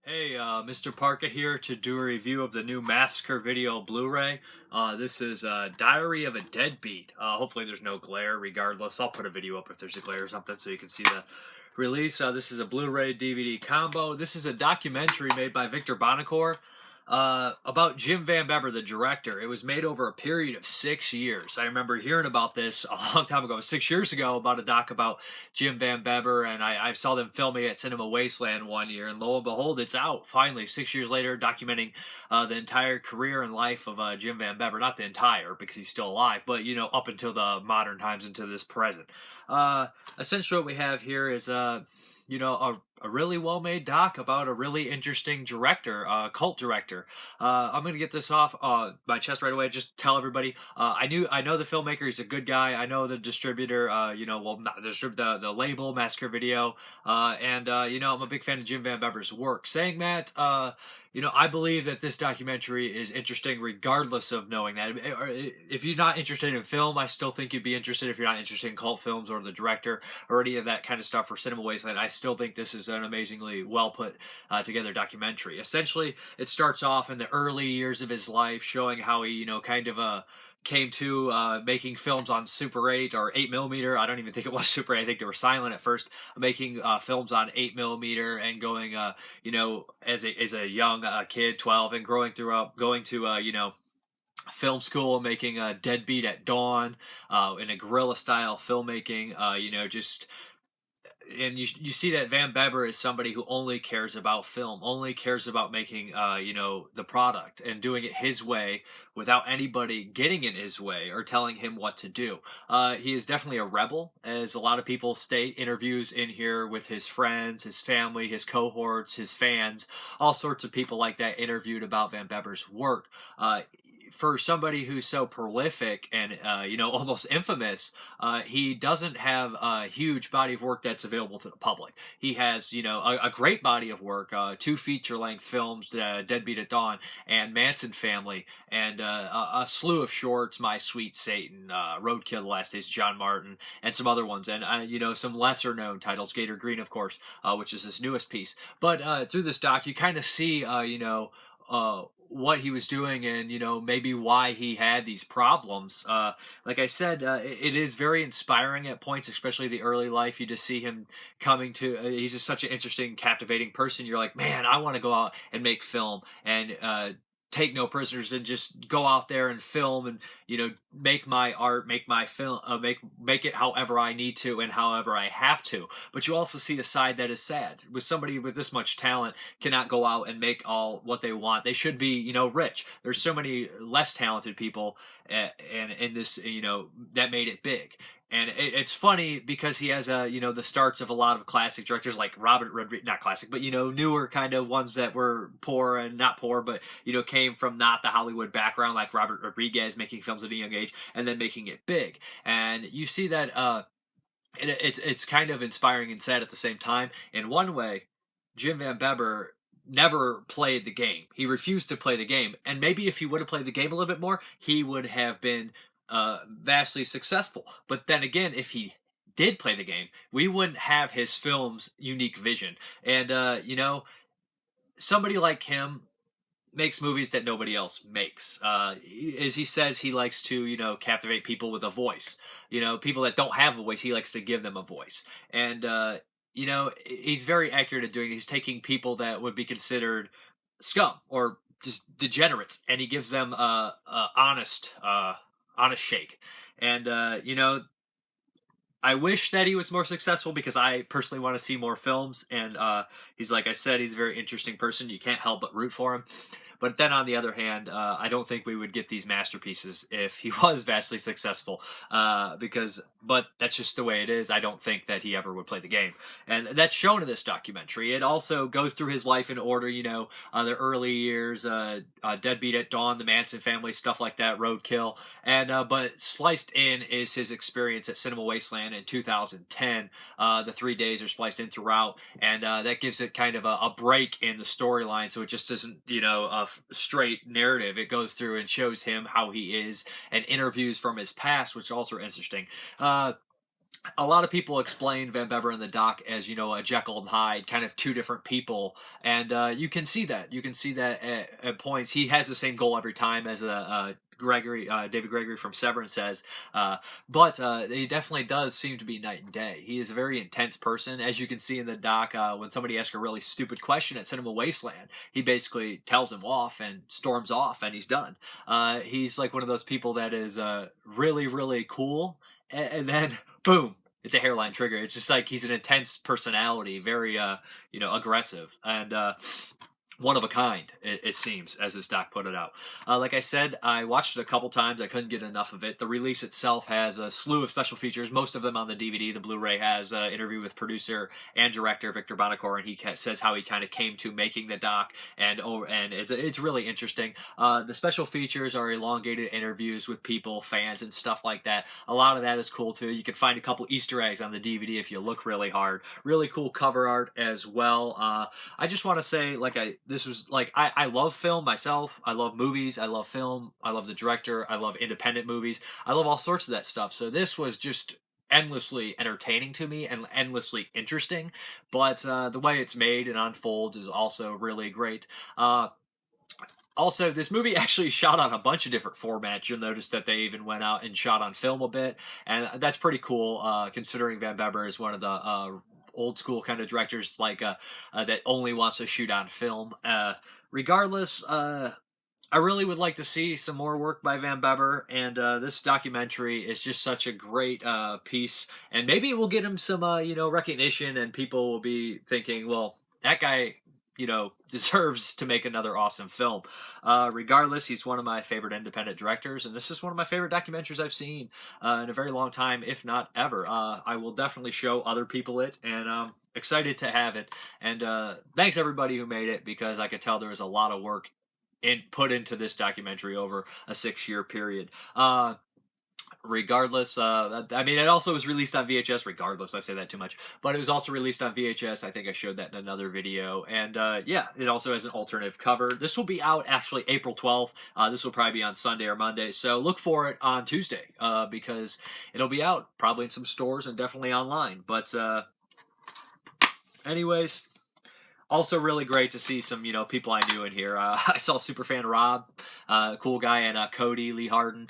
Hey, Mrparka here to do a review of the new Massacre video Blu-ray. This is Diary of a Deadbeat. Hopefully there's no glare regardless. I'll put a video up if there's a glare or something so you can see the release. This is a Blu-ray DVD combo. This is a documentary made by Victor Bonacore about Jim VanBebber, the director. It was made over a period of 6 years. I remember hearing about this a long time ago, 6 years ago, about a doc about Jim VanBebber, and I saw them filming it at Cinema Wasteland one year, and lo and behold, it's out finally 6 years later, documenting the entire career and life of Jim VanBebber. Not the entire, because he's still alive, but up until the modern times, into this present. Essentially, what we have here is a really well-made doc about a really interesting director, cult director. I'm gonna get this off my chest right away. Just tell everybody. I know the filmmaker. He's a good guy. I know the distributor. Not the label, Massacre Video. And I'm a big fan of Jim VanBebber's work. Saying that, I believe that this documentary is interesting regardless of knowing that. If you're not interested in film, I still think you'd be interested. If you're not interested in cult films or the director or any of that kind of stuff for Cinema Wasteland, I still think this is an amazingly well put together documentary. Essentially, it starts off in the early years of his life, showing how he, came to making films on Super 8 or 8 millimeter. I don't even think it was Super 8. I think they were silent at first. Making films on 8 millimeter and going, as a young kid, 12, and growing going to film school, making a Deadbeat at Dawn in a guerrilla style filmmaking. And you see that VanBebber is somebody who only cares about film, only cares about making the product and doing it his way without anybody getting in his way or telling him what to do. He is definitely a rebel, as a lot of people state. Interviews in here with his friends, his family, his cohorts, his fans, all sorts of people like that interviewed about VanBebber's work. For somebody who's so prolific and almost infamous, he doesn't have a huge body of work that's available to the public. He has a great body of work, 2 feature-length films, Deadbeat at Dawn and Manson Family, and a slew of shorts, My Sweet Satan, Roadkill, The Last Days of John Martin, and some other ones, and some lesser-known titles, Gator Green, of course, which is his newest piece. But through this doc, you kind of see what he was doing and maybe why he had these problems. Like I said, it is very inspiring at points, especially the early life. You just see him coming to he's just such an interesting, captivating person. You're like, man, I want to go out and make film and take no prisoners and just go out there and film and make my art, make my film, make it however I need to and however I have to. But you also see a side that is sad. With somebody with this much talent cannot go out and make all what they want. They should be rich. There's so many less talented people and in this that made it big. And it's funny because he has the starts of a lot of classic directors like Robert Rodriguez, not classic, but newer kind of ones that were poor and not poor, but came from not the Hollywood background, like Robert Rodriguez, making films at a young age and then making it big. And you see that it's kind of inspiring and sad at the same time. In one way, Jim VanBebber never played the game. He refused to play the game, and maybe if he would have played the game a little bit more, he would have been vastly successful. But then again, if he did play the game, we wouldn't have his film's unique vision. And somebody like him makes movies that nobody else makes. As he says, he likes to captivate people with a voice. People that don't have a voice, he likes to give them a voice. And he's very accurate at doing it. He's taking people that would be considered scum or just degenerates, and he gives them a honest shake. And I wish that he was more successful because I personally want to see more films. And he's, like I said, he's a very interesting person. You can't help but root for him. But then on the other hand, I don't think we would get these masterpieces if he was vastly successful. But that's just the way it is. I don't think that he ever would play the game. And that's shown in this documentary. It also goes through his life in order, the early years, Deadbeat at Dawn, the Manson Family, stuff like that, Roadkill. And but spliced in is his experience at Cinema Wasteland in 2010. The 3 days are spliced in throughout. And that gives it kind of a break in the storyline, so it just isn't, a straight narrative. It goes through and shows him how he is and interviews from his past, which also are interesting. a lot of people explain VanBebber in the doc as, a Jekyll and Hyde, kind of two different people, and you can see that. You can see that at points. He has the same goal every time, as David Gregory from Severance says, but he definitely does seem to be night and day. He is a very intense person, as you can see in the doc. When somebody asks a really stupid question at Cinema Wasteland, he basically tells him off and storms off, and he's done. He's like one of those people that is really, really cool, and then boom, it's a hairline trigger. It's just like he's an intense personality, very aggressive, and one of a kind, it seems, as this doc put it out. Like I said, I watched it a couple times. I couldn't get enough of it. The release itself has a slew of special features, most of them on the DVD. The Blu-ray has an interview with producer and director Victor Bonacore, and he says how he kind of came to making the doc, and it's really interesting. The special features are elongated interviews with people, fans, and stuff like that. A lot of that is cool, too. You can find a couple Easter eggs on the DVD if you look really hard. Really cool cover art as well. I just want to say, I love film myself. I love movies. I love film. I love the director. I love independent movies. I love all sorts of that stuff. So this was just endlessly entertaining to me and endlessly interesting. But the way it's made and unfolds is also really great. Also, this movie actually shot on a bunch of different formats. You'll notice that they even went out and shot on film a bit. And that's pretty cool, considering VanBebber is one of the old school kind of directors that only wants to shoot on film. Regardless, I really would like to see some more work by VanBebber, and this documentary is just such a great piece, and maybe it will get him some recognition, and people will be thinking, well, that guy deserves to make another awesome film. Regardless, he's one of my favorite independent directors, and this is one of my favorite documentaries I've seen in a very long time, if not ever. I will definitely show other people it, and I'm excited to have it. And thanks everybody who made it, because I could tell there was a lot of work put into this documentary over a 6-year period. Regardless, it also was released on VHS. Regardless, I say that too much, but it was also released on VHS. I think I showed that in another video, and it also has an alternative cover. This will be out actually April 12th. This will probably be on Sunday or Monday, so look for it on Tuesday, because it'll be out probably in some stores and definitely online. But anyways, also really great to see some, people I knew in here. I saw Superfan Rob, cool guy, and Cody Lee Harden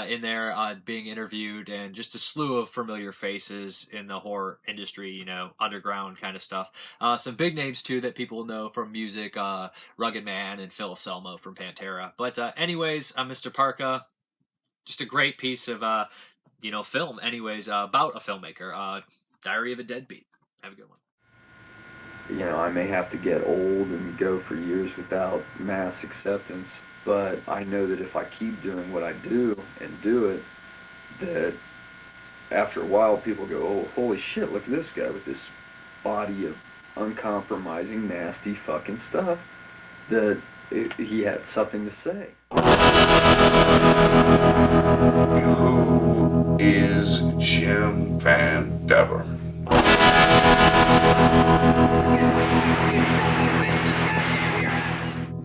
in there being interviewed, and just a slew of familiar faces in the horror industry, underground kind of stuff. Some big names, too, that people know from music, Rugged Man and Phil Anselmo from Pantera. But anyways, Mrparka, just a great piece of, film, anyways, about a filmmaker. Diary of a Deadbeat. Have a good one. I may have to get old and go for years without mass acceptance, but I know that if I keep doing what I do and do it, that after a while people go, oh, holy shit, look at this guy with this body of uncompromising, nasty fucking stuff, that he had something to say. Who is Jim VanBebber?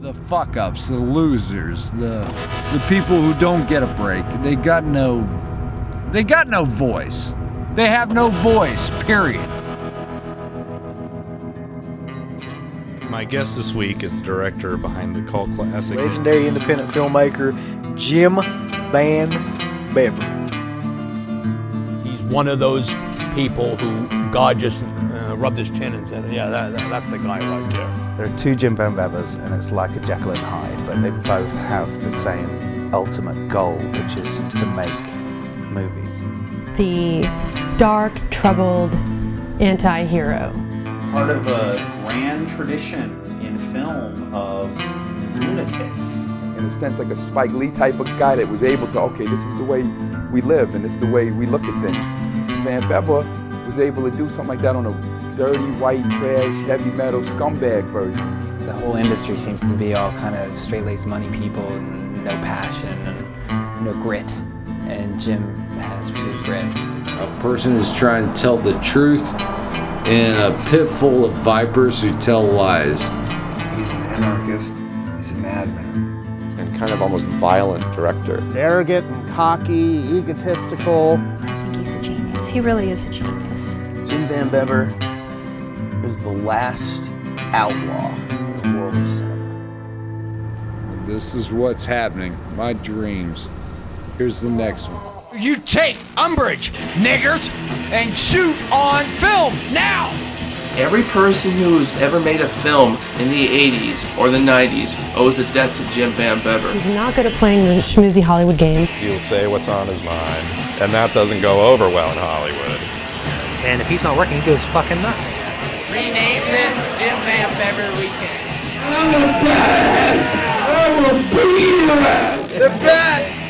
The fuck-ups, the losers, the people who don't get a break. They got no voice. They have no voice, period. My guest this week is the director behind the cult classic. Legendary independent filmmaker, Jim VanBebber. He's one of those people who God just rubbed his chin and said, yeah, that's the guy right there. There are two Jim VanBebbers, and it's like a Jekyll and Hyde, but they both have the same ultimate goal, which is to make movies. The dark, troubled anti-hero. Part of a grand tradition in film of lunatics. In a sense, like a Spike Lee type of guy that was able to, okay, this is the way we live and this is the way we look at things. VanBebber was able to do something like that on a dirty, white, trash, heavy metal scumbag version. The whole industry seems to be all kind of straight-laced money people and no passion and no grit. And Jim has true grit. A person is trying to tell the truth in a pit full of vipers who tell lies. He's an anarchist. He's a madman. And kind of almost violent director. Arrogant and cocky, egotistical. I think he's a genius. genius. He really is a genius. Jim VanBebber is the last outlaw in the world of cinema. This is what's happening. My dreams. Here's the next one. You take umbrage, niggers, and shoot on film now! Every person who's ever made a film in the 80s or the 90s owes a debt to Jim VanBebber. He's not good at playing the schmoozy Hollywood game. He'll say what's on his mind, and that doesn't go over well in Hollywood. And if he's not working, he goes fucking nuts. Rename this Jim VanBebber Weekend. I'm the best! I will beat your ass! The best!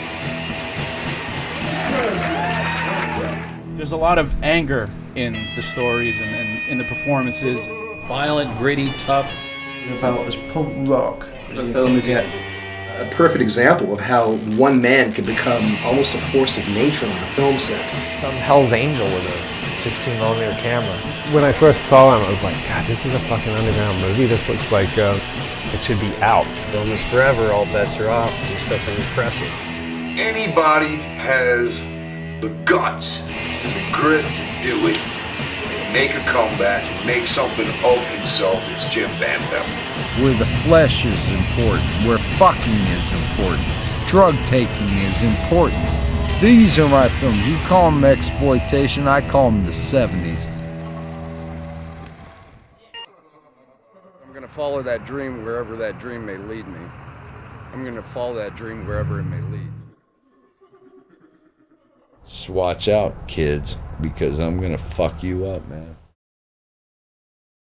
There's a lot of anger in the stories and in the performances. Violent, gritty, tough. About as punk rock. The film is a perfect example of how one man can become almost a force of nature on a film set. Some Hell's Angel with a 16mm camera. When I first saw him, I was like, God, this is a fucking underground movie. This looks like it should be out. Film is forever, all bets are off. Do something impressive. Anybody has the guts and the grit to do it and make a comeback and make something of himself, it's Jim VanBebber. Where the flesh is important, where fucking is important, drug taking is important. These are my films. You call them exploitation, I call them the 70s. I'm gonna follow that dream wherever that dream may lead me. I'm gonna follow that dream wherever it may lead. Just watch out, kids, because I'm gonna fuck you up, man.